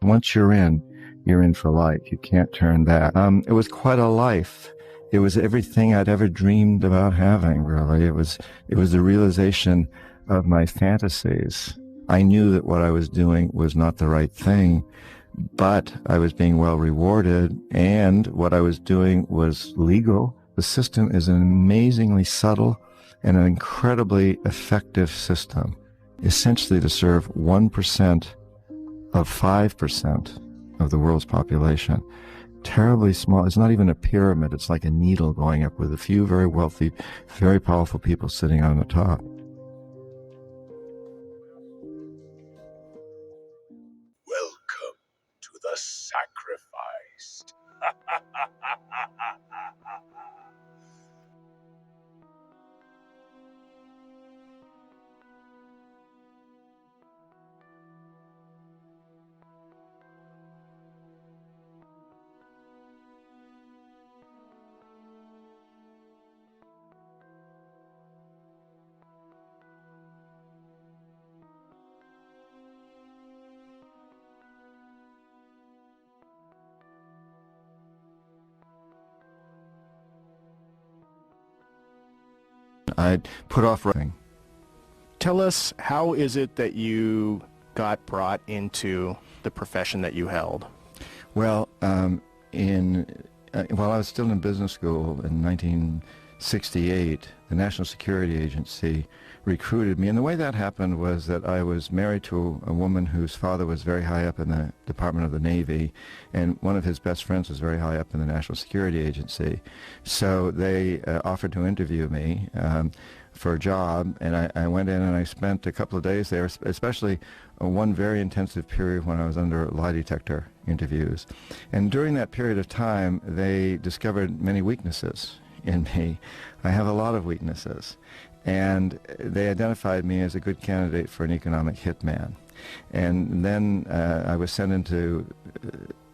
Once you're in for life. You can't turn back. It was quite a life. It was everything I'd ever dreamed about having, really. It was the realization of my fantasies. I knew that what I was doing was not the right thing, but I was being well rewarded, and what I was doing was legal. The system is an amazingly subtle and an incredibly effective system, essentially to serve 1% of 5% of the world's population. Terribly small. It's not even a pyramid. It's like a needle going up with a few very wealthy, very powerful people sitting on the top. Welcome to the sacrificed. I'd put off writing. Tell us, how is it that you got brought into the profession that you held? Well, while I was still in business school in 1968, the National Security Agency recruited me. And the way that happened was that I was married to a woman whose father was very high up in the Department of the Navy, and one of his best friends was very high up in the National Security Agency. So they offered to interview me for a job, and I went in and I spent a couple of days there, especially one very intensive period when I was under lie detector interviews. And during that period of time, they discovered many weaknesses in me. I have a lot of weaknesses. And they identified me as a good candidate for an economic hitman. And then I was sent into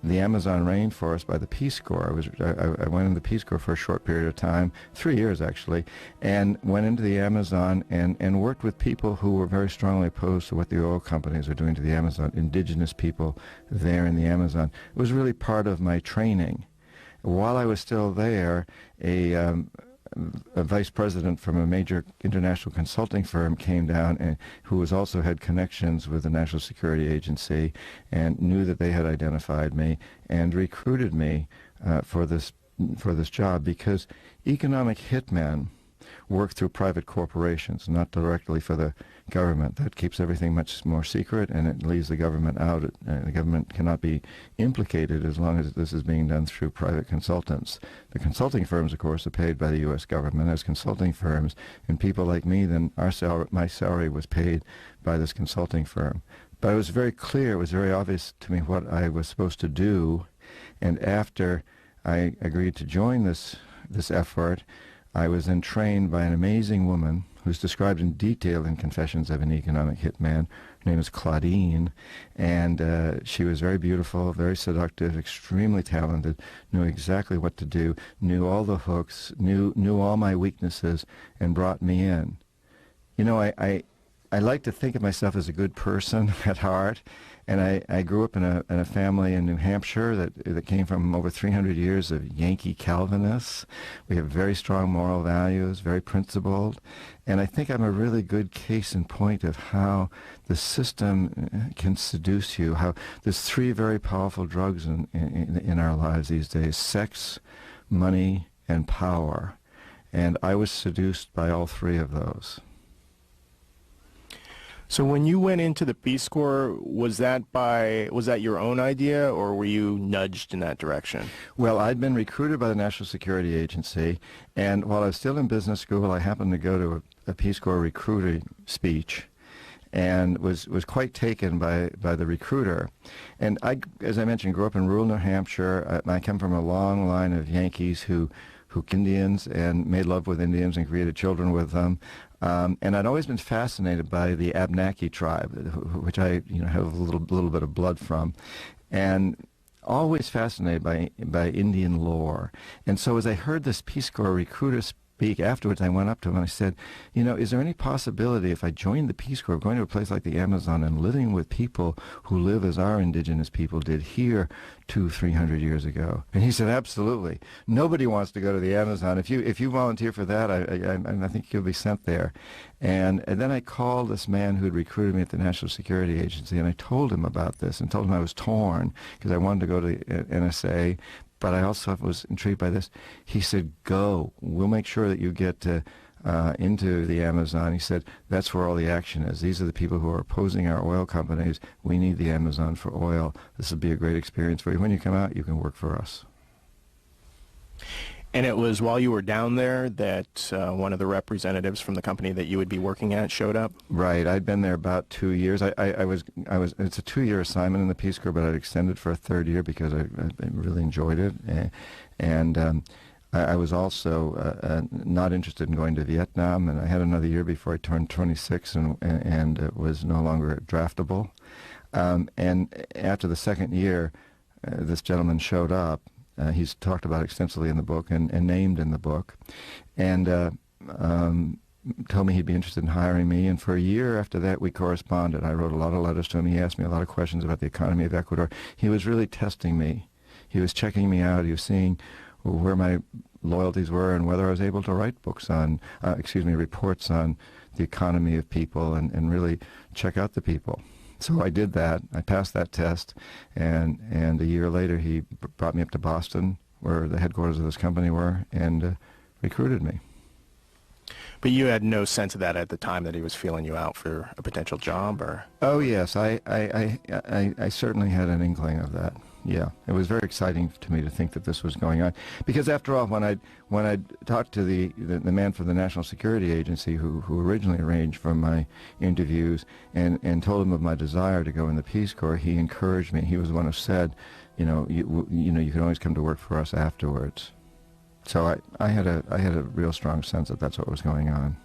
the Amazon rainforest by the Peace Corps. I went in the Peace Corps for a short period of time, 3 years actually, and went into the Amazon and worked with people who were very strongly opposed to what the oil companies are doing to the Amazon, indigenous people there in the Amazon. It was really part of my training. While I was still there, a vice president from a major international consulting firm came down, and who also had connections with the National Security Agency, and knew that they had identified me and recruited me for this job, because economic hitmen work through private corporations, not directly for the government. That keeps everything much more secret, and it leaves the government out. The government cannot be implicated as long as this is being done through private consultants. The consulting firms, of course, are paid by the U.S. government as consulting firms, and people like me, then my salary was paid by this consulting firm. But it was very clear, it was very obvious to me what I was supposed to do, and after I agreed to join this effort, I was then trained by an amazing woman who's described in detail in Confessions of an Economic Hitman. Her name is Claudine, and she was very beautiful, very seductive, extremely talented, knew exactly what to do, knew all the hooks, knew all my weaknesses, and brought me in. You know, I like to think of myself as a good person at heart, and I grew up in a family in New Hampshire that came from over 300 years of Yankee Calvinists. We have very strong moral values, very principled, and I think I'm a really good case in point of how the system can seduce you, how there's three very powerful drugs in our lives these days: sex, money, and power. And I was seduced by all three of those. So when you went into the Peace Corps, was that your own idea, or were you nudged in that direction? Well, I'd been recruited by the National Security Agency, and while I was still in business school, I happened to go to a Peace Corps recruiting speech, and was quite taken by the recruiter. And I, as I mentioned, grew up in rural New Hampshire. I come from a long line of Yankees who Indians and made love with Indians and created children with them. And I'd always been fascinated by the Abnaki tribe, which I have a little bit of blood from, and always fascinated by Indian lore. And so as I heard this Peace Corps recruiter speak. Afterwards, I went up to him and I said, you know, is there any possibility if I joined the Peace Corps, going to a place like the Amazon and living with people who live as our indigenous people did here 200-300 years ago? And he said, absolutely. Nobody wants to go to the Amazon. If you volunteer for that, I think you'll be sent there. And then I called this man who had recruited me at the National Security Agency, and I told him about this and told him I was torn because I wanted to go to the NSA, but I also was intrigued by this. He said, go. We'll make sure that you get into the Amazon. He said, that's where all the action is. These are the people who are opposing our oil companies. We need the Amazon for oil. This will be a great experience for you. When you come out, you can work for us. And it was while you were down there that one of the representatives from the company that you would be working at showed up? Right. I'd been there about 2 years. I was. It's a 2-year assignment in the Peace Corps, but I'd extended for a third year because I really enjoyed it. And I was also not interested in going to Vietnam, and I had another year before I turned 26 and was no longer draftable. And after the second year, this gentleman showed up. He's talked about extensively in the book and named in the book, and told me he'd be interested in hiring me. And for a year after that, we corresponded. I wrote a lot of letters to him. He asked me a lot of questions about the economy of Ecuador. He was really testing me. He was checking me out. He was seeing where my loyalties were and whether I was able to write books on, reports on the economy of people and really check out the people. So I did that. I passed that test, and a year later he brought me up to Boston, where the headquarters of this company were, and recruited me. But you had no sense of that at the time, that he was feeling you out for a potential job, or? Oh yes, I certainly had an inkling of that. Yeah, it was very exciting to me to think that this was going on, because after all, when I talked to the man from the National Security Agency who originally arranged for my interviews and told him of my desire to go in the Peace Corps, he encouraged me. He was the one who said, you know, you can always come to work for us afterwards. So I had a real strong sense that that's what was going on.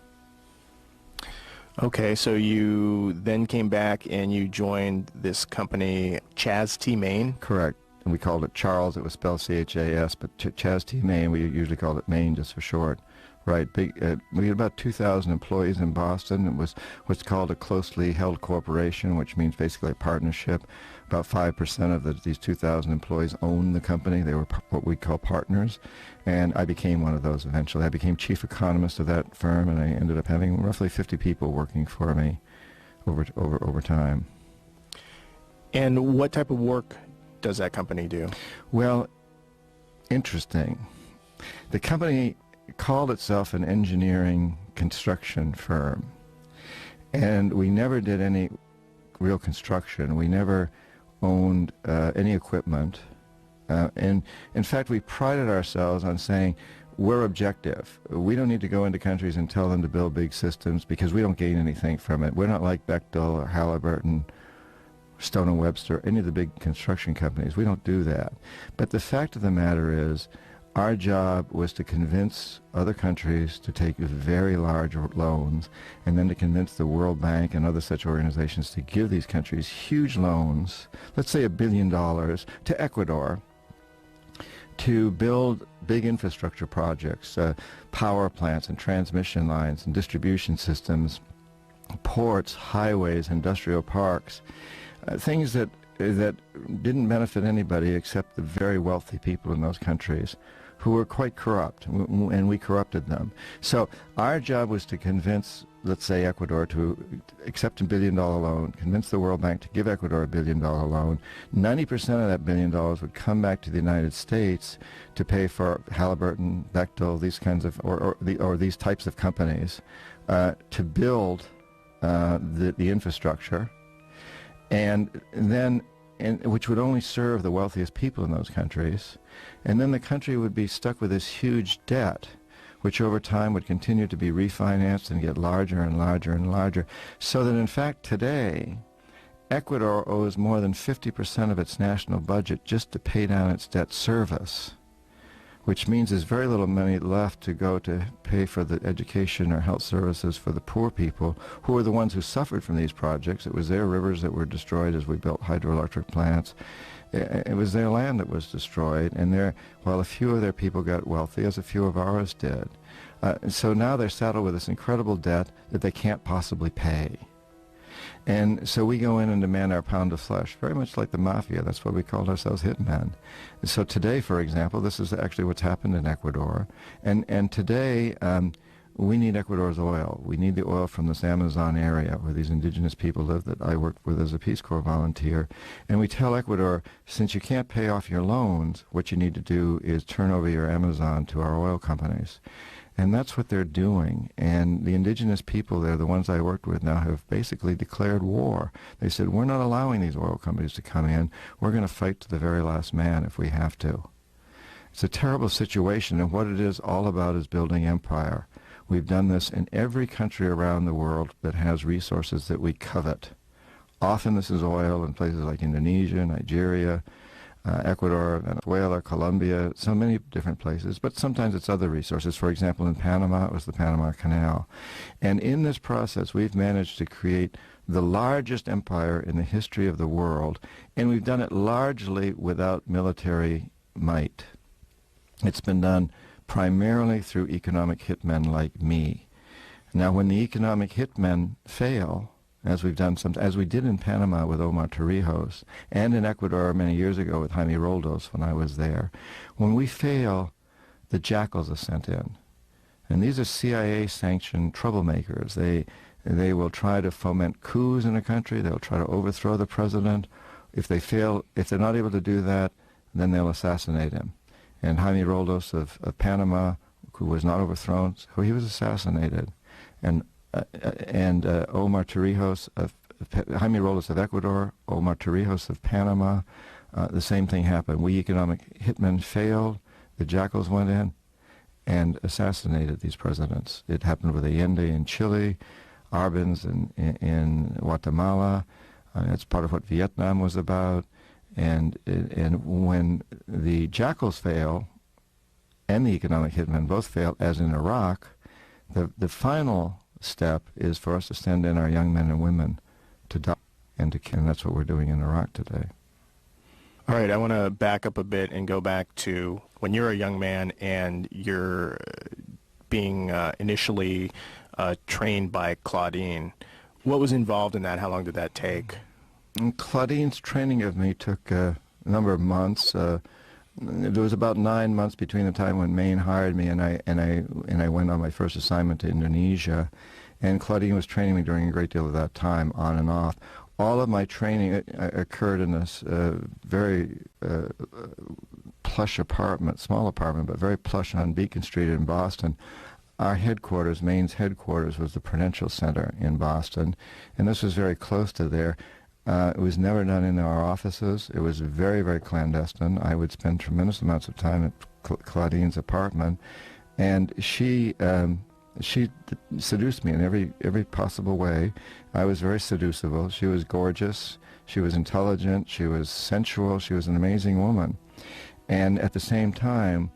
Okay, so you then came back and you joined this company, Chas T. Main? Correct. And we called it Charles. It was spelled C-H-A-S, but Chas T. Main, we usually called it Main just for short. Right. Big. We had about 2,000 employees in Boston. It was what's called a closely held corporation, which means basically a partnership. About 5% of these 2,000 employees owned the company. They were what we call partners. And I became one of those eventually. I became chief economist of that firm, and I ended up having roughly 50 people working for me over time. And what type of work does that company do? Well, interesting. The company called itself an engineering construction firm, and we never did any real construction. We never owned any equipment, and in fact we prided ourselves on saying we're objective. We don't need to go into countries and tell them to build big systems because we don't gain anything from it. We're not like Bechtel or Halliburton, Stone and Webster, any of the big construction companies. We don't do that. But the fact of the matter is, our job was to convince other countries to take very large loans, and then to convince the World Bank and other such organizations to give these countries huge loans, let's say $1 billion, to Ecuador, to build big infrastructure projects, power plants and transmission lines and distribution systems, ports, highways, industrial parks, things that didn't benefit anybody except the very wealthy people in those countries, who were quite corrupt, and we corrupted them. So our job was to convince, let's say, Ecuador to accept a $1 billion loan, convince the World Bank to give Ecuador a $1 billion loan. 90% of that $1 billion would come back to the United States to pay for Halliburton, Bechtel, these kinds of, or these types of companies, to build the infrastructure, and then, which would only serve the wealthiest people in those countries. And then the country would be stuck with this huge debt, which over time would continue to be refinanced and get larger and larger and larger, so that in fact today Ecuador owes more than 50% of its national budget just to pay down its debt service, which means there's very little money left to go to pay for the education or health services for the poor people, who are the ones who suffered from these projects. It was their rivers that were destroyed as we built hydroelectric plants. It was their land that was destroyed, and while a few of their people got wealthy, as a few of ours did, So now they're saddled with this incredible debt that they can't possibly pay. And so we go in and demand our pound of flesh, very much like the mafia. That's why we called ourselves Hitman. So today, for example, this is actually what's happened in Ecuador. And today, we need Ecuador's oil. We need the oil from this Amazon area where these indigenous people live that I worked with as a Peace Corps volunteer. And we tell Ecuador, since you can't pay off your loans, what you need to do is turn over your Amazon to our oil companies. And that's what they're doing. And the indigenous people there, the ones I worked with now, have basically declared war. They said, we're not allowing these oil companies to come in. We're going to fight to the very last man if we have to. It's a terrible situation, and what it is all about is building empire. We've done this in every country around the world that has resources that we covet. Often this is oil in places like Indonesia, Nigeria, Ecuador, Venezuela, Colombia, so many different places, but sometimes it's other resources. For example, in Panama, it was the Panama Canal. And in this process, we've managed to create the largest empire in the history of the world, and we've done it largely without military might. It's been done primarily through economic hitmen like me. Now, when the economic hitmen fail, as we did in Panama with Omar Torrijos, and in Ecuador many years ago with Jaime Roldos when I was there. When we fail, the jackals are sent in. And these are CIA-sanctioned troublemakers. They will try to foment coups in a country. They'll try to overthrow the president. If they fail, if they're not able to do that, then they'll assassinate him. And Jaime Roldos of Panama, who was not overthrown, so he was assassinated. And Omar Torrijos Jaime Roldos of Ecuador, Omar Torrijos of Panama, the same thing happened. We economic hitmen failed. The jackals went in and assassinated these presidents. It happened with Allende in Chile, Arbenz in Guatemala. It's part of what Vietnam was about. And when the jackals fail and the economic hitmen both fail, as in Iraq, the final step is for us to send in our young men and women to die and to kill. And that's what we're doing in Iraq today. All right, I want to back up a bit and go back to when you're a young man and you're being initially trained by Claudine. What was involved in that? How long did that take? And Claudine's training of me took a number of months. There was about 9 months between the time when Maine hired me and I went on my first assignment to Indonesia, and Claudine was training me during a great deal of that time, on and off. All of my training occurred in this very plush apartment, small apartment, but very plush on Beacon Street in Boston. Our headquarters, Maine's headquarters, was the Prudential Center in Boston, and this was very close to there. It was never done in our offices. It was very, very clandestine. I would spend tremendous amounts of time at Claudine's apartment, and she seduced me in every possible way. I was very seducible. She was gorgeous. She was intelligent. She was sensual. She was an amazing woman. And at the same time,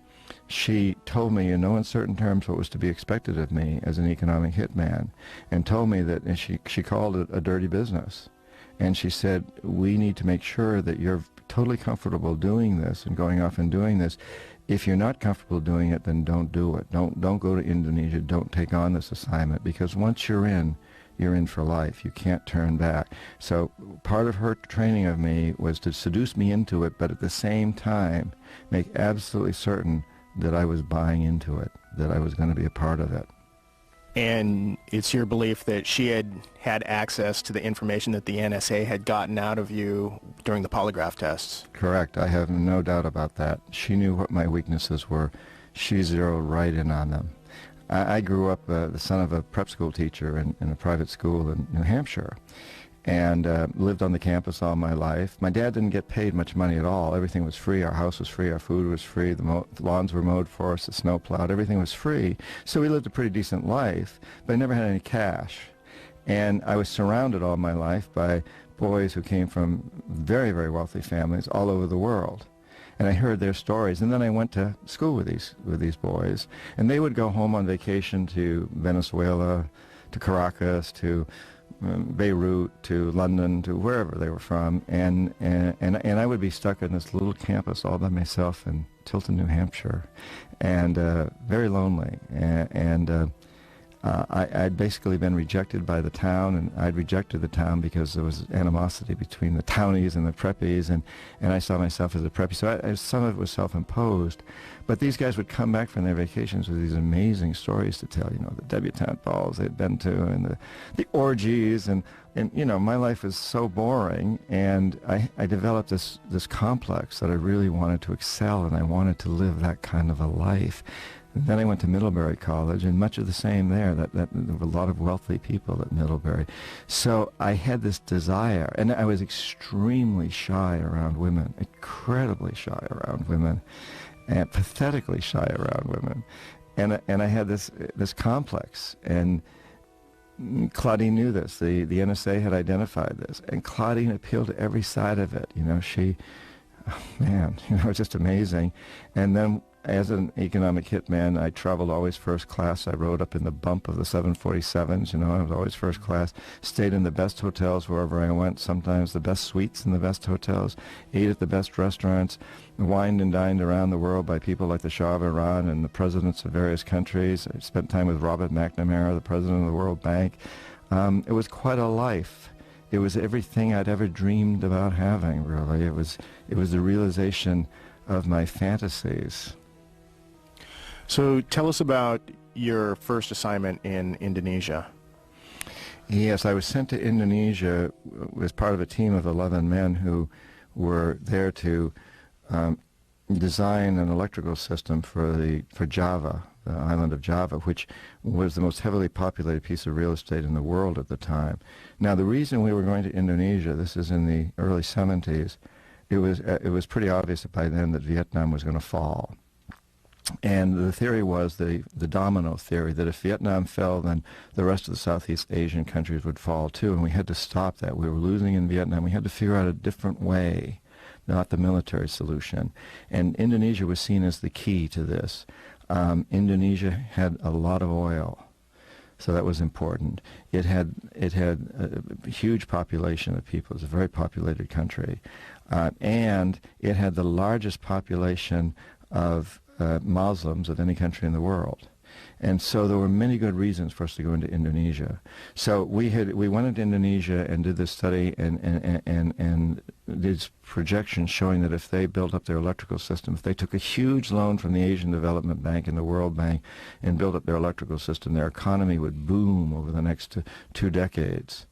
she told me in no uncertain terms what was to be expected of me as an economic hitman, and told me that, and she called it a dirty business. And she said, we need to make sure that you're totally comfortable doing this and going off and doing this. If you're not comfortable doing it, then don't do it. Don't go to Indonesia. Don't take on this assignment, because once you're in for life. You can't turn back. So part of her training of me was to seduce me into it, but at the same time make absolutely certain that I was buying into it, that I was going to be a part of it. And it's your belief that she had access to the information that the NSA had gotten out of you during the polygraph tests? Correct. I have no doubt about that. She knew what my weaknesses were. She zeroed right in on them. I grew up the son of a prep school teacher in a private school in New Hampshire, and lived on the campus all my life. My dad didn't get paid much money at all. Everything was free. Our house was free. Our food was free. The lawns were mowed for us. The snow plowed. Everything was free. So we lived a pretty decent life, but I never had any cash. And I was surrounded all my life by boys who came from very, very wealthy families all over the world. And I heard their stories. And then I went to school with these boys. And they would go home on vacation to Venezuela, to Caracas, to Beirut to London to wherever they were from, and I would be stuck in this little campus all by myself in Tilton, New Hampshire, and very lonely. I'd basically been rejected by the town, and I'd rejected the town because there was animosity between the townies and the preppies, and I saw myself as a preppy. So some of it was self-imposed. But these guys would come back from their vacations with these amazing stories to tell, you know, the debutante balls they'd been to and the orgies, and you know, my life was so boring, and I developed this complex that I really wanted to excel, and I wanted to live that kind of a life. And then I went to Middlebury College, and much of the same there. That there were a lot of wealthy people at Middlebury. So I had this desire, and I was extremely shy around women, incredibly shy around women, and pathetically shy around women. And I had this complex, and Claudine knew this. The NSA had identified this, and Claudine appealed to every side of it. You know, it's just amazing. And then, as an economic hitman, I traveled always first class. I rode up in the bump of the 747s. You know, I was always first class. Stayed in the best hotels wherever I went. Sometimes the best suites in the best hotels. Ate at the best restaurants. Wined and dined around the world by people like the Shah of Iran and the presidents of various countries. I spent time with Robert McNamara, the president of the World Bank. It was quite a life. It was everything I'd ever dreamed about having, really. It was the realization of my fantasies. So tell us about your first assignment in Indonesia. Yes, I was sent to Indonesia as part of a team of 11 men who were there to design an electrical system for Java, the island of Java, which was the most heavily populated piece of real estate in the world at the time. Now, the reason we were going to Indonesia, this is in the early 70s, it was pretty obvious by then that Vietnam was going to fall. And the theory was the domino theory, that if Vietnam fell, then the rest of the Southeast Asian countries would fall too, and we had to stop that. We were losing in Vietnam. We had to figure out a different way, not the military solution. And Indonesia was seen as the key to this. Indonesia had a lot of oil, so that was important. It had a huge population of people. It was a very populated country. And it had the largest population of Muslims of any country in the world. And so there were many good reasons for us to go into Indonesia. So we went into Indonesia and did this study and did projections showing that if they built up their electrical system, if they took a huge loan from the Asian Development Bank and the World Bank and built up their electrical system, their economy would boom over the next 2 decades.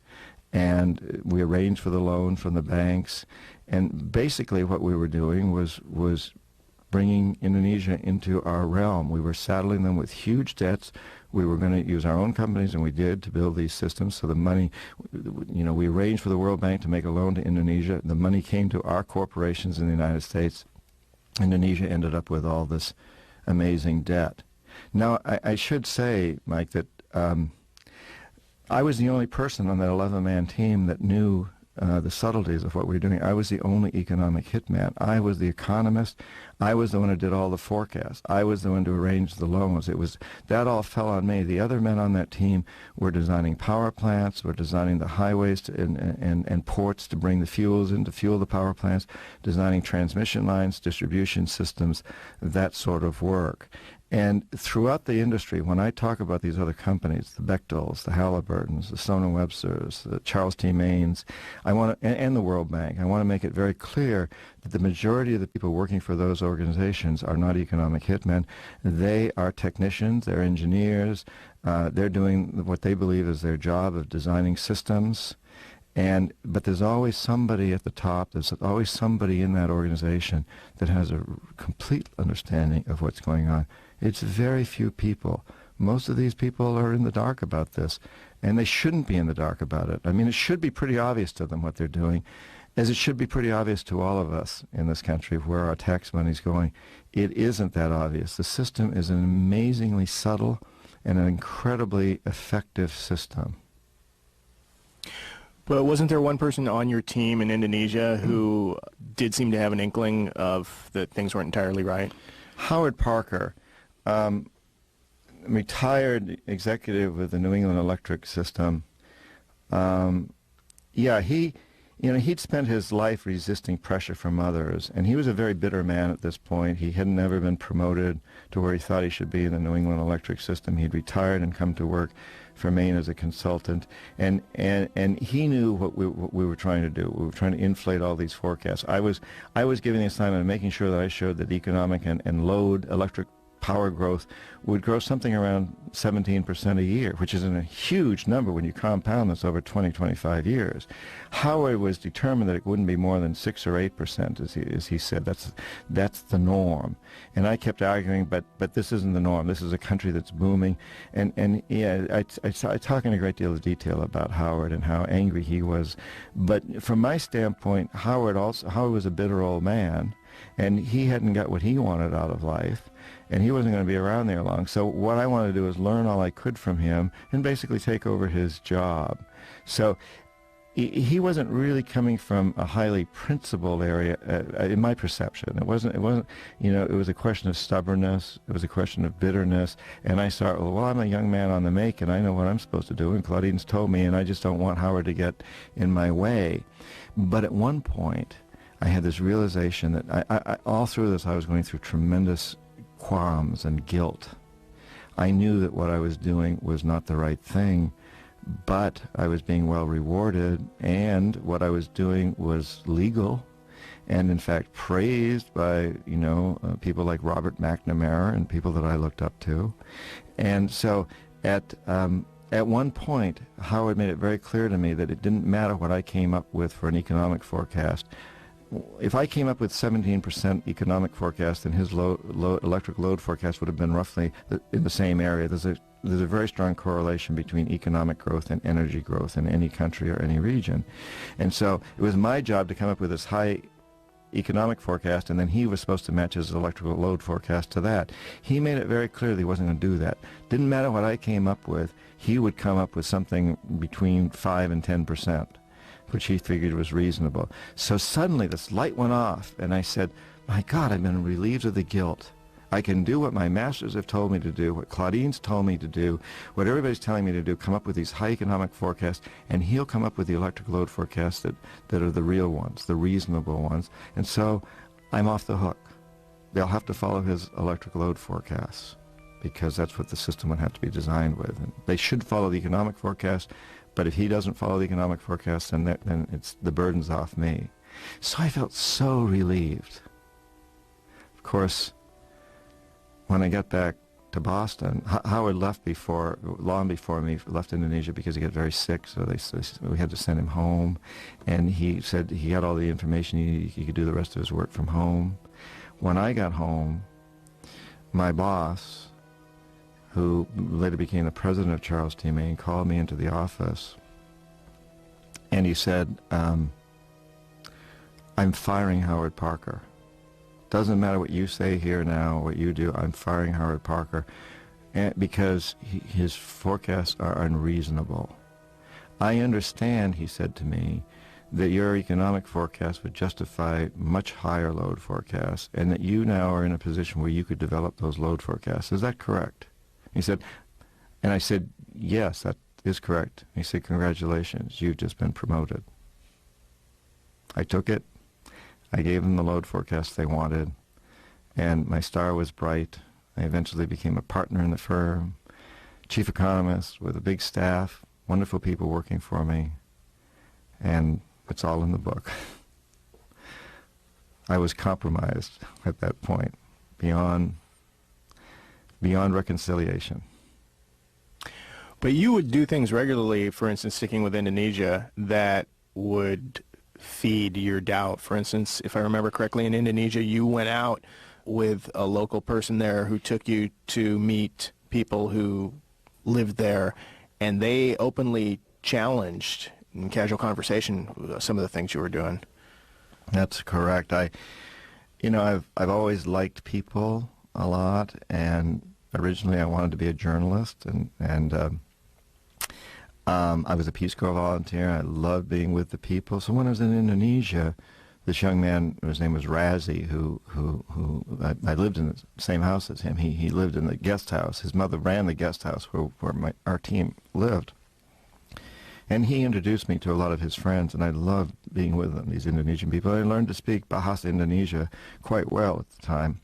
And we arranged for the loan from the banks. And basically what we were doing was bringing Indonesia into our realm. We were saddling them with huge debts. We were going to use our own companies, and we did, to build these systems. So the money, you know, we arranged for the World Bank to make a loan to Indonesia. The money came to our corporations in the United States. Indonesia ended up with all this amazing debt. Now, I should say, Mike, that I was the only person on that 11-man team that knew the subtleties of what we were doing. I was the only economic hitman. I was the economist. I was the one who did all the forecasts. I was the one to arrange the loans. That all fell on me. The other men on that team were designing power plants, were designing the highways and ports to bring the fuels in to fuel the power plants, designing transmission lines, distribution systems, that sort of work. And throughout the industry, when I talk about these other companies, the Bechtels, the Halliburtons, the Stone & Websters, the Charles T. Maines, and the World Bank, I want to make it very clear that the majority of the people working for those organizations are not economic hitmen. They are technicians, they're engineers, they're doing what they believe is their job of designing systems. But there's always somebody at the top, there's always somebody in that organization that has a complete understanding of what's going on. It's very few people. Most of these people are in the dark about this, and they shouldn't be in the dark about it. I mean, it should be pretty obvious to them what they're doing, as it should be pretty obvious to all of us in this country where our tax money's going. It isn't that obvious. The system is an amazingly subtle and an incredibly effective system. But wasn't there one person on your team in Indonesia who did seem to have an inkling of that things weren't entirely right? Howard Parker, retired executive with the New England Electric System, Yeah, he'd spent his life resisting pressure from others, and he was a very bitter man at this point. He had never been promoted to where he thought he should be in the New England electric system. He'd retired and come to work for Maine as a consultant, and he knew what we were trying to do. We were trying to inflate all these forecasts. I was given the assignment of making sure that I showed that economic and load electric power growth would grow something around 17% a year, which is a huge number when you compound this over 20, 25 years. Howard was determined that it wouldn't be more than 6 or 8%, as he said. That's the norm. And I kept arguing, but this isn't the norm. This is a country that's booming. And yeah, I talk in a great deal of detail about Howard and how angry he was. But from my standpoint, Howard was a bitter old man, and he hadn't got what he wanted out of life, and he wasn't going to be around there long. So what I wanted to do is learn all I could from him and basically take over his job. So he wasn't really coming from a highly principled area, in my perception. It wasn't, it was a question of stubbornness. It was a question of bitterness. And I thought, well, I'm a young man on the make, and I know what I'm supposed to do. And Claudine's told me, and I just don't want Howard to get in my way. But at one point, I had this realization that I all through this, I was going through tremendous qualms and guilt. I knew that what I was doing was not the right thing, but I was being well rewarded, and what I was doing was legal, and in fact praised by people like Robert McNamara and people that I looked up to. And so at one point, Howard made it very clear to me that it didn't matter what I came up with for an economic forecast. If I came up with 17% economic forecast, then his electric load forecast would have been roughly in the same area. There's a very strong correlation between economic growth and energy growth in any country or any region. And so it was my job to come up with this high economic forecast, and then he was supposed to match his electrical load forecast to that. He made it very clear that he wasn't going to do that. Didn't matter what I came up with, he would come up with something between 5 and 10%. Which he figured was reasonable. So suddenly this light went off, and I said, my God, I've been relieved of the guilt. I can do what my masters have told me to do, what Claudine's told me to do, what everybody's telling me to do, come up with these high economic forecasts, and he'll come up with the electric load forecasts that are the real ones, the reasonable ones. And so I'm off the hook. They'll have to follow his electric load forecasts, because that's what the system would have to be designed with. And they should follow the economic forecast, but if he doesn't follow the economic forecast, then it's the burden's off me. So I felt so relieved. Of course, when I got back to Boston, Howard left long before me, left Indonesia because he got very sick, so we had to send him home. And he said he had all the information, he could do the rest of his work from home. When I got home, my boss, who later became the president of Charles T. Maine, called me into the office, and he said, I'm firing Howard Parker. Doesn't matter what you say here now, what you do, I'm firing Howard Parker, because his forecasts are unreasonable. I understand, he said to me, that your economic forecast would justify much higher load forecasts, and that you now are in a position where you could develop those load forecasts. Is that correct? He said, and I said, yes, that is correct. He said, congratulations, you've just been promoted. I took it. I gave them the load forecast they wanted, and my star was bright. I eventually became a partner in the firm, chief economist with a big staff, wonderful people working for me, and it's all in the book. I was compromised at that point, beyond reconciliation. But you would do things regularly, for instance, sticking with Indonesia, that would feed your doubt. For instance, if I remember correctly, in Indonesia, you went out with a local person there who took you to meet people who lived there, and they openly challenged in casual conversation some of the things you were doing. That's correct. I've always liked people a lot, and originally I wanted to be a journalist, and I was a Peace Corps volunteer. I loved being with the people. So when I was in Indonesia, this young man, his name was Razzie, who I lived in the same house as him. He lived in the guest house. His mother ran the guest house where our team lived. And he introduced me to a lot of his friends, and I loved being with them, these Indonesian people. I learned to speak Bahasa Indonesia quite well at the time.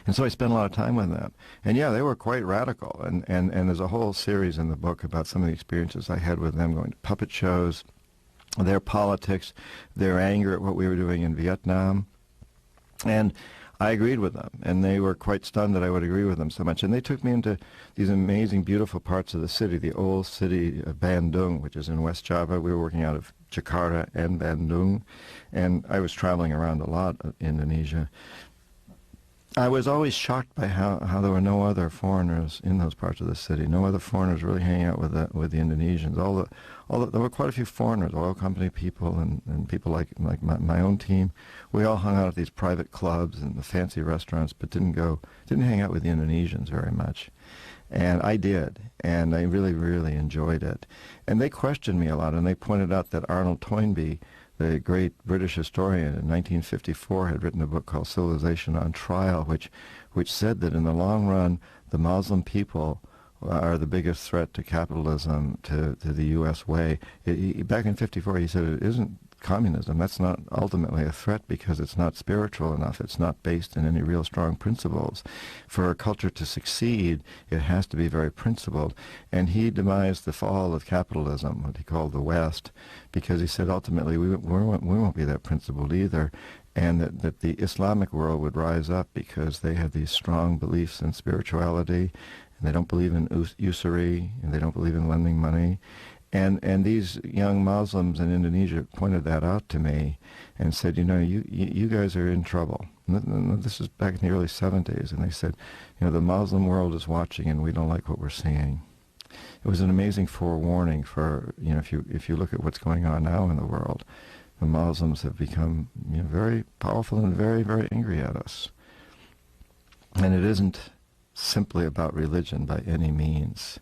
And so I spent a lot of time with them. And yeah, they were quite radical. And there's a whole series in the book about some of the experiences I had with them, going to puppet shows, their politics, their anger at what we were doing in Vietnam. And I agreed with them, and they were quite stunned that I would agree with them so much. And they took me into these amazing, beautiful parts of the city, the old city of Bandung, which is in West Java. We were working out of Jakarta and Bandung, and I was traveling around a lot of Indonesia. I was always shocked by how there were no other foreigners in those parts of the city. No other foreigners really hanging out with the Indonesians. There were quite a few foreigners, oil company people and people like my own team. We all hung out at these private clubs and the fancy restaurants, but didn't hang out with the Indonesians very much. And I did, and I really, really enjoyed it. And they questioned me a lot, and they pointed out that Arnold Toynbee, the great British historian, in 1954 had written a book called Civilization on Trial, which said that in the long run, the Muslim people are the biggest threat to capitalism, to the U.S. way. Back in 54, he said it isn't communism. That's not ultimately a threat because it's not spiritual enough. It's not based in any real strong principles. For a culture to succeed, it has to be very principled. And he demised the fall of capitalism, what he called the West, because he said ultimately we won't be that principled either, and that the Islamic world would rise up because they have these strong beliefs in spirituality, and they don't believe in usury, and they don't believe in lending money. And these young Muslims in Indonesia pointed that out to me and said, you guys are in trouble. And this is back in the early 70s, and they said, the Muslim world is watching, and we don't like what we're seeing. It was an amazing forewarning for, if you look at what's going on now in the world, the Muslims have become very powerful and very, very angry at us. And it isn't simply about religion by any means.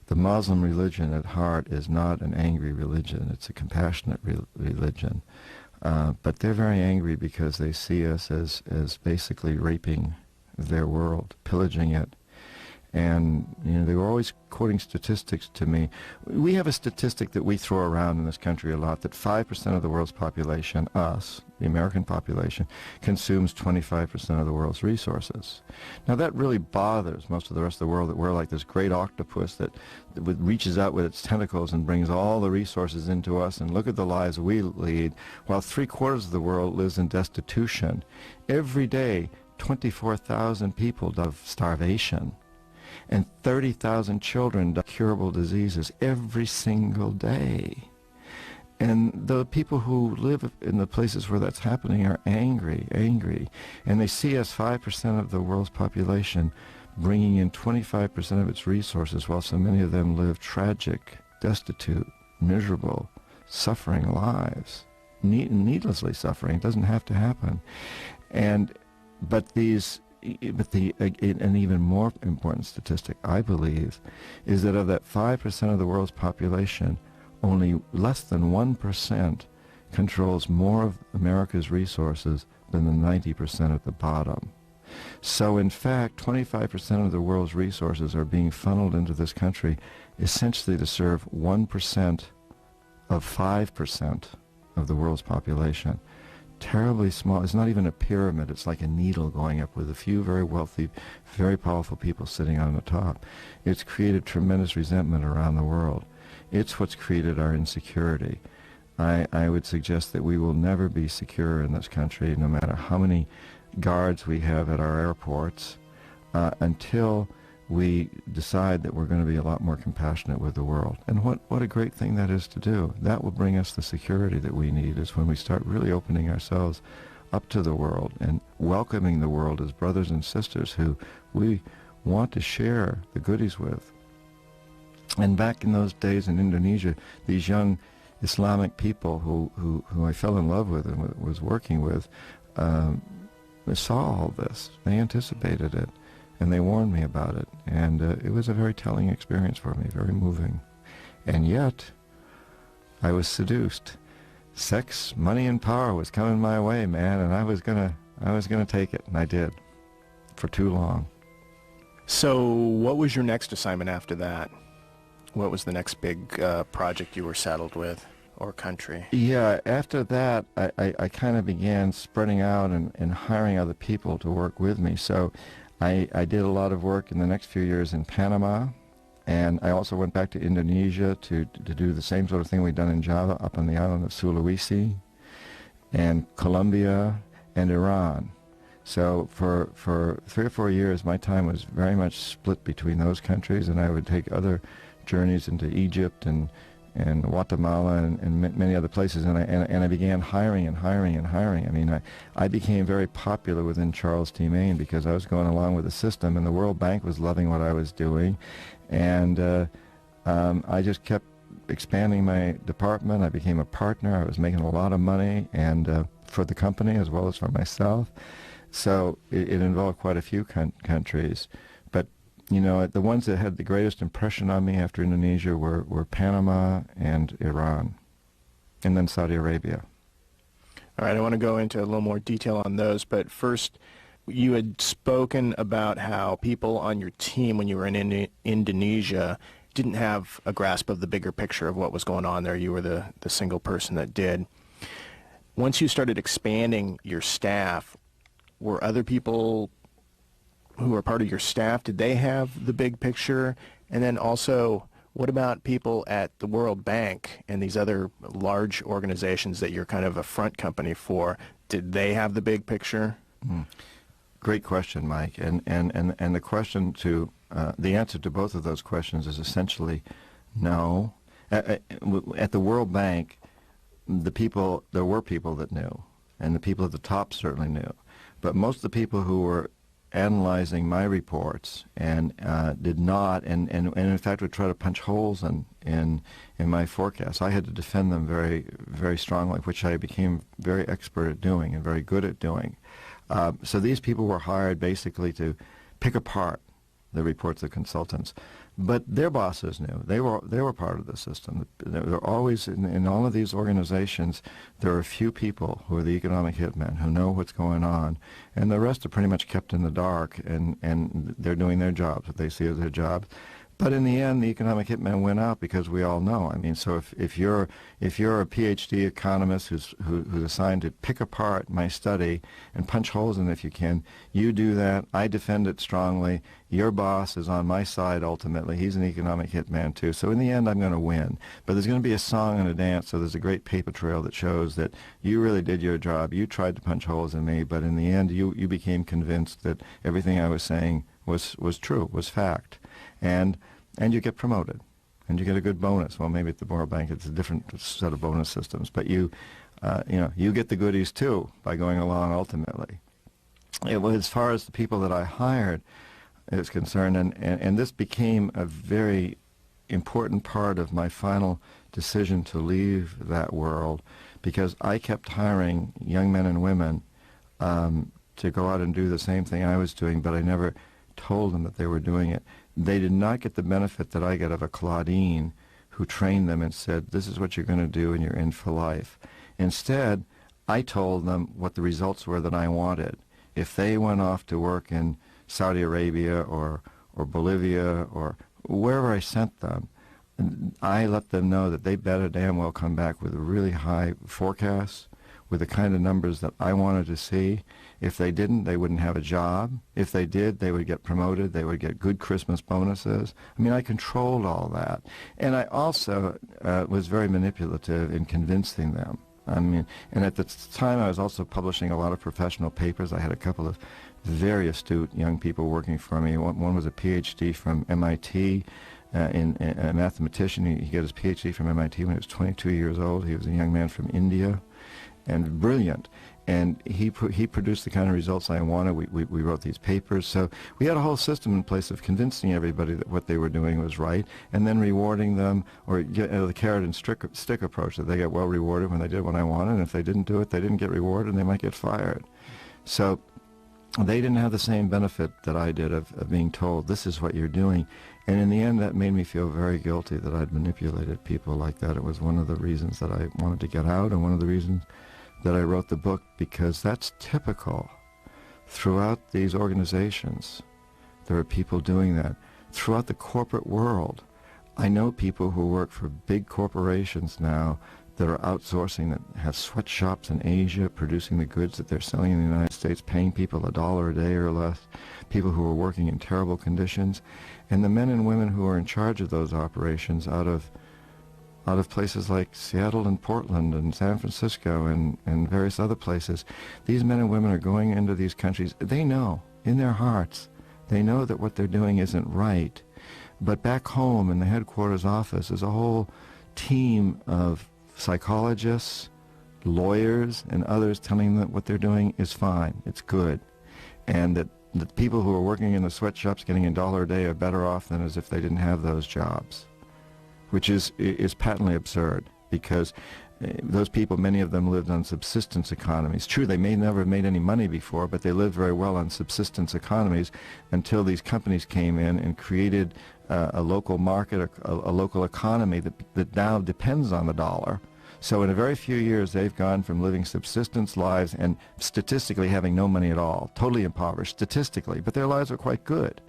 The Muslim religion at heart is not an angry religion. It's a compassionate religion. But they're very angry because they see us as basically raping their world, pillaging it. And, they were always quoting statistics to me. We have a statistic that we throw around in this country a lot, that 5% of the world's population, us, the American population, consumes 25% of the world's resources. Now, that really bothers most of the rest of the world, that we're like this great octopus that reaches out with its tentacles and brings all the resources into us, and look at the lives we lead, while 3/4 of the world lives in destitution. Every day, 24,000 people die of starvation, and 30,000 children die of curable diseases every single day. And the people who live in the places where that's happening are angry, and they see us 5% of the world's population bringing in 25% of its resources, while so many of them live tragic, destitute, miserable, suffering lives, needlessly suffering. It doesn't have to happen. But an even more important statistic, I believe, is that of that 5% of the world's population, only less than 1% controls more of America's resources than the 90% at the bottom. So in fact, 25% of the world's resources are being funneled into this country essentially to serve 1% of 5% of the world's population. Terribly small. It's not even a pyramid. It's like a needle going up with a few very wealthy, very powerful people sitting on the top. It's created tremendous resentment around the world. It's what's created our insecurity. I would suggest that we will never be secure in this country, no matter how many guards we have at our airports, until we decide that we're going to be a lot more compassionate with the world. And what a great thing that is to do. That will bring us the security that we need, is when we start really opening ourselves up to the world and welcoming the world as brothers and sisters who we want to share the goodies with. And back in those days in Indonesia, these young Islamic people who I fell in love with and was working with, they saw all this. They anticipated it. And they warned me about it, and it was a very telling experience for me, very moving. And yet, I was seduced. Sex, money, and power was coming my way, man, and I was gonna take it, and I did, for too long. So, what was your next assignment after that? What was the next big project you were saddled with, or country? Yeah, after that, I kind of began spreading out and hiring other people to work with me. So I did a lot of work in the next few years in Panama, and I also went back to Indonesia to do the same sort of thing we'd done in Java up on the island of Sulawesi, and Colombia and Iran. So for 3 or 4 years, my time was very much split between those countries, and I would take other journeys into Egypt and Guatemala and many other places, and I began hiring and hiring and hiring. I mean, I became very popular within Charles T. Main because I was going along with the system, and the World Bank was loving what I was doing, and I just kept expanding my department. I became a partner. I was making a lot of money, and for the company as well as for myself. So it involved quite a few countries. But, you know, the ones that had the greatest impression on me after Indonesia were Panama and Iran, and then Saudi Arabia. All right, I want to go into a little more detail on those, but first, you had spoken about how people on your team when you were in Indonesia didn't have a grasp of the bigger picture of what was going on there. You were the single person that did. Once you started expanding your staff, were other people who were part of your staff, did they have the big picture? And then also, what about people at the World Bank and these other large organizations that you're kind of a front company for? Did they have the big picture? Great question, Mike. And the question to the answer to both of those questions is essentially no. At the World Bank, there were people that knew, and the people at the top certainly knew. But most of the people who were analyzing my reports and did not, and in fact would try to punch holes in my forecasts. I had to defend them very, very strongly, which I became very expert at doing and very good at doing. So these people were hired basically to pick apart the reports of consultants. But their bosses knew. They were part of the system. There were always, in all of these organizations, there are a few people who are the economic hitmen who know what's going on, and the rest are pretty much kept in the dark, and they're doing their jobs, what they see as their jobs. But in the end, the economic hitmen win out because we all know. I mean, so if you're a PhD economist who's assigned to pick apart my study and punch holes in it if you can, you do that. I defend it strongly. Your boss is on my side ultimately. He's an economic hitman too. So in the end, I'm going to win. But there's going to be a song and a dance. So there's a great paper trail that shows that you really did your job. You tried to punch holes in me, but in the end, you became convinced that everything I was saying was true, was fact. And you get promoted, and you get a good bonus. Well, maybe at the World Bank it's a different set of bonus systems, but you get the goodies too by going along ultimately. It was, as far as the people that I hired is concerned, and this became a very important part of my final decision to leave that world, because I kept hiring young men and women to go out and do the same thing I was doing, but I never told them that they were doing it. They did not get the benefit that I get of a Claudine who trained them and said, this is what you're going to do and you're in for life. Instead, I told them what the results were that I wanted. If they went off to work in Saudi Arabia or Bolivia or wherever I sent them, I let them know that they better damn well come back with really high forecasts, with the kind of numbers that I wanted to see. If they didn't, they wouldn't have a job. If they did, they would get promoted. They would get good Christmas bonuses. I mean, I controlled all that. And I also was very manipulative in convincing them. I mean, and at the time I was also publishing a lot of professional papers. I had a couple of very astute young people working for me. One was a PhD from MIT, in a mathematician. He got his PhD from MIT when he was 22 years old. He was a young man from India, and brilliant. And he produced the kind of results I wanted. We wrote these papers. So we had a whole system in place of convincing everybody that what they were doing was right, and then rewarding them, or the carrot and stick approach, that they get well rewarded when they did what I wanted, and if they didn't do it, they didn't get rewarded, and they might get fired. So they didn't have the same benefit that I did of being told, this is what you're doing. And in the end, that made me feel very guilty that I'd manipulated people like that. It was one of the reasons that I wanted to get out, and one of the reasons that I wrote the book, because that's typical throughout these organizations. There are people doing that. Throughout the corporate world, I know people who work for big corporations now that are outsourcing, that have sweatshops in Asia producing the goods that they're selling in the United States, paying people $1 a day or less, people who are working in terrible conditions, and the men and women who are in charge of those operations out of places like Seattle and Portland and San Francisco and various other places. These men and women are going into these countries. They know, in their hearts, they know that what they're doing isn't right. But back home in the headquarters office is a whole team of psychologists, lawyers, and others telling them that what they're doing is fine, it's good, and that the people who are working in the sweatshops getting $1 a day are better off than as if they didn't have those jobs, which is patently absurd, because those people, many of them lived on subsistence economies. True, they may never have made any money before, but they lived very well on subsistence economies until these companies came in and created a local market, a local economy that now depends on the dollar. So in a very few years, they've gone from living subsistence lives and statistically having no money at all, totally impoverished statistically, but their lives are quite good,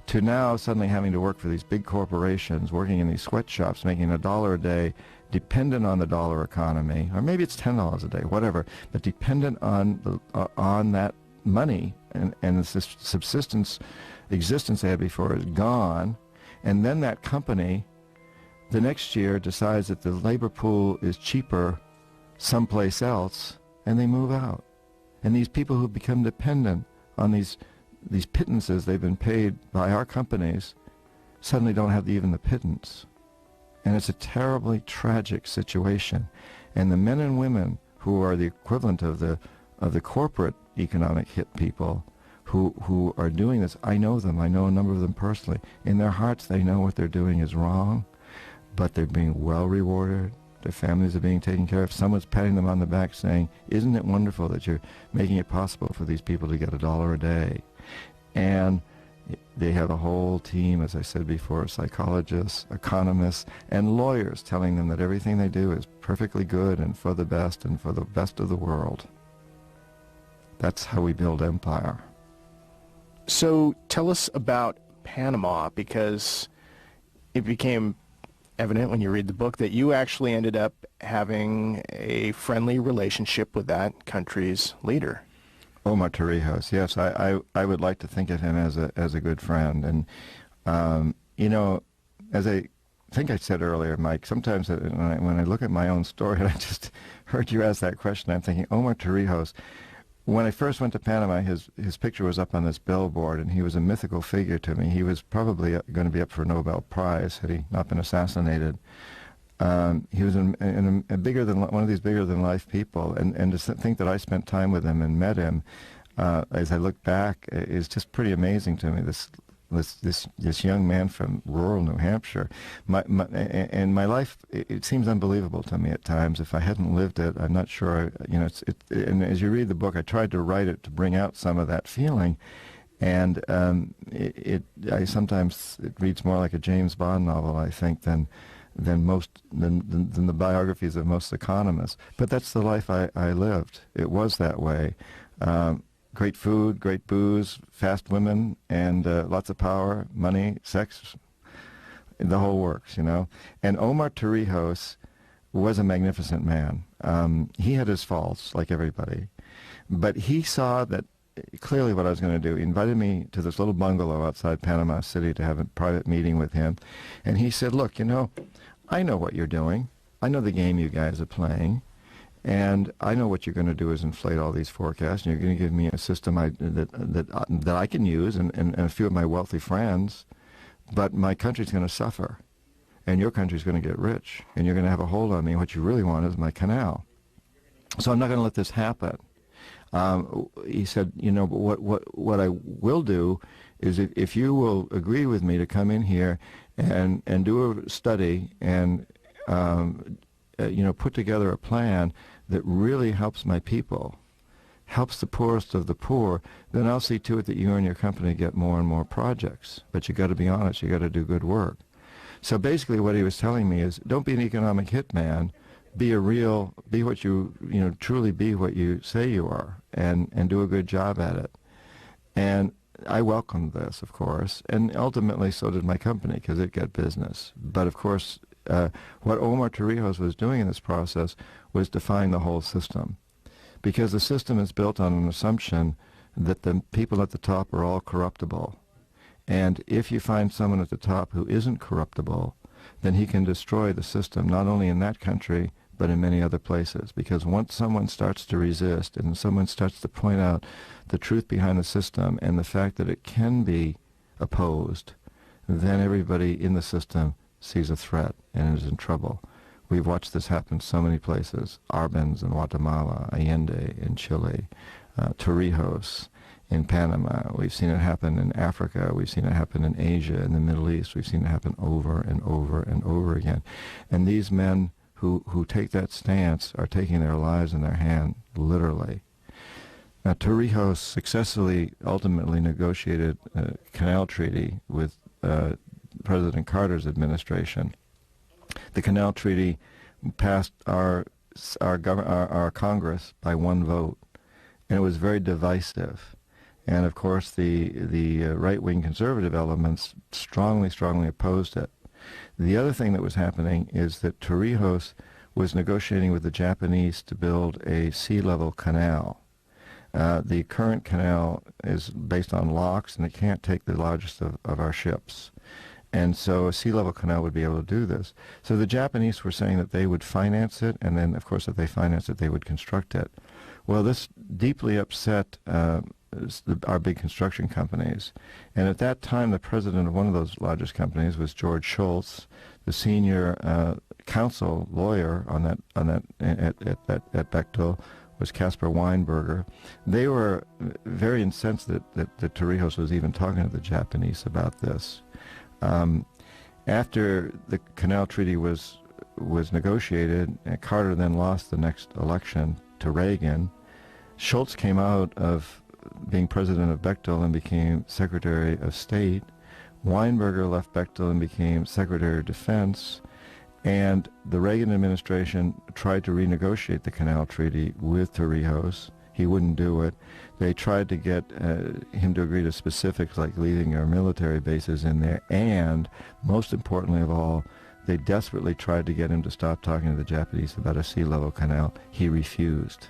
to now suddenly having to work for these big corporations, working in these sweatshops, making $1 a day, dependent on the dollar economy, or maybe it's $10 a day, whatever, but dependent on that money, and this subsistence existence they had before is gone. And then that company, the next year, decides that the labor pool is cheaper someplace else, and they move out. And these people who become dependent on these pittances they've been paid by our companies suddenly don't have even the pittance. And it's a terribly tragic situation. And the men and women who are the equivalent of the corporate economic hit people who are doing this, I know them. I know a number of them personally. In their hearts, they know what they're doing is wrong, but they're being well rewarded. Their families are being taken care of. Someone's patting them on the back saying, isn't it wonderful that you're making it possible for these people to get $1 a day? And they have a whole team, as I said before, psychologists, economists, and lawyers telling them that everything they do is perfectly good and for the best and for the best of the world. That's how we build empire. So tell us about Panama, because it became evident when you read the book that you actually ended up having a friendly relationship with that country's leader. Omar Torrijos, yes, I would like to think of him as a good friend. And, you know, as I think I said earlier, Mike, sometimes when I look at my own story, and I just heard you ask that question, I'm thinking, Omar Torrijos, when I first went to Panama, his picture was up on this billboard, and he was a mythical figure to me. He was probably going to be up for a Nobel Prize had he not been assassinated. He was one of these bigger than life people, and to think that I spent time with him and met him, as I look back, is just pretty amazing to me. This young man from rural New Hampshire, and my life, it seems unbelievable to me at times. If I hadn't lived it, I'm not sure. And as you read the book, I tried to write it to bring out some of that feeling, and sometimes it reads more like a James Bond novel, I think, than the biographies of most economists. But that's the life I lived. It was that way. Great food, great booze, fast women, and lots of power, money, sex, the whole works, you know. And Omar Torrijos was a magnificent man. He had his faults, like everybody. But he saw that clearly what I was going to do. He invited me to this little bungalow outside Panama City to have a private meeting with him. And he said, look, you know, I know what you're doing. I know the game you guys are playing. And I know what you're going to do is inflate all these forecasts, and you're going to give me a system that I can use and a few of my wealthy friends, but my country's going to suffer, and your country's going to get rich, and you're going to have a hold on me. What you really want is my canal. So I'm not going to let this happen. He said, you know, but what I will do is if you will agree with me to come in here and do a study and put together a plan that really helps my people, helps the poorest of the poor, then I'll see to it that you and your company get more and more projects. But you got to be honest, you got to do good work. So basically what he was telling me is, don't be an economic hitman, be what you truly be what you say you are, and do a good job at it. And I welcomed this, of course, and ultimately so did my company because it got business. But of course, what Omar Torrijos was doing in this process was defying the whole system, because the system is built on an assumption that the people at the top are all corruptible. And if you find someone at the top who isn't corruptible, then he can destroy the system, not only in that country, but in many other places. Because once someone starts to resist and someone starts to point out the truth behind the system and the fact that it can be opposed, then everybody in the system sees a threat and is in trouble. We've watched this happen so many places. Arbenz in Guatemala, Allende in Chile, Torrijos in Panama. We've seen it happen in Africa. We've seen it happen in Asia, in the Middle East. We've seen it happen over and over and over again. And these men who take that stance are taking their lives in their hand, literally. Now, Torrijos successfully ultimately negotiated a canal treaty with President Carter's administration. The canal treaty passed our Congress by one vote, and it was very divisive. And of course, the right-wing conservative elements strongly opposed it. The other thing that was happening is that Torrijos was negotiating with the Japanese to build a sea-level canal. The current canal is based on locks, and it can't take the largest of our ships. And so a sea-level canal would be able to do this. So the Japanese were saying that they would finance it, and then, of course, if they financed it, they would construct it. Well, this deeply upset our big construction companies. And at that time, the president of one of those largest companies was George Shultz. The senior counsel lawyer at Bechtel was Caspar Weinberger. They were very incensed that Torrijos was even talking to the Japanese about this. After the Canal Treaty was negotiated, Carter then lost the next election to Reagan. Shultz came out of being president of Bechtel and became Secretary of State. Weinberger left Bechtel and became Secretary of Defense. And the Reagan administration tried to renegotiate the Canal Treaty with Torrijos. He wouldn't do it. They tried to get him to agree to specifics like leaving our military bases in there, and most importantly of all, they desperately tried to get him to stop talking to the Japanese about a sea-level canal. He refused.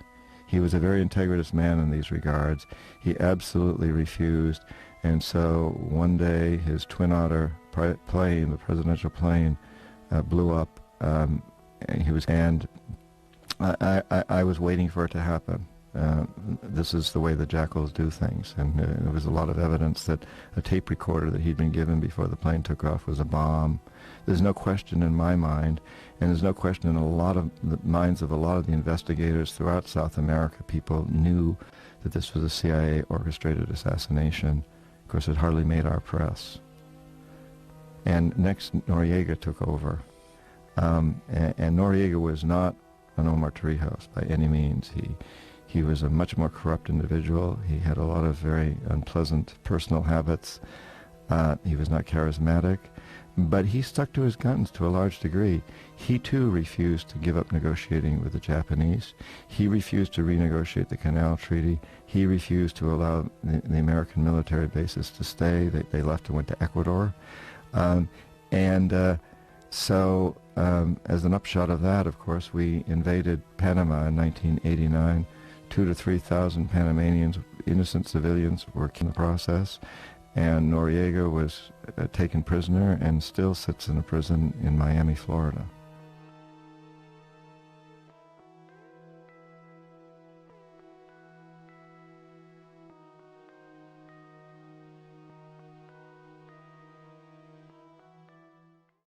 He was a very integritous man in these regards. He absolutely refused, and so one day his Twin Otter plane, the presidential plane, blew up. I was waiting for it to happen. This is the way the jackals do things, and there was a lot of evidence that a tape recorder that he'd been given before the plane took off was a bomb. There's no question in my mind, and there's no question in a lot of the minds of a lot of the investigators throughout South America. People knew that this was a CIA orchestrated assassination. Of course, it hardly made our press. And next, Noriega took over. And Noriega was not an Omar Torrijos by any means. He was a much more corrupt individual. He had a lot of very unpleasant personal habits. He was not charismatic, but he stuck to his guns to a large degree. He too refused to give up negotiating with the Japanese. He refused to renegotiate the Canal Treaty. He refused to allow the American military bases to stay. They left and went to Ecuador. So as an upshot of that, of course, we invaded Panama in 1989. 2,000 to 3,000 Panamanians, innocent civilians, were killed in the process, and Noriega was taken prisoner and still sits in a prison in Miami, Florida.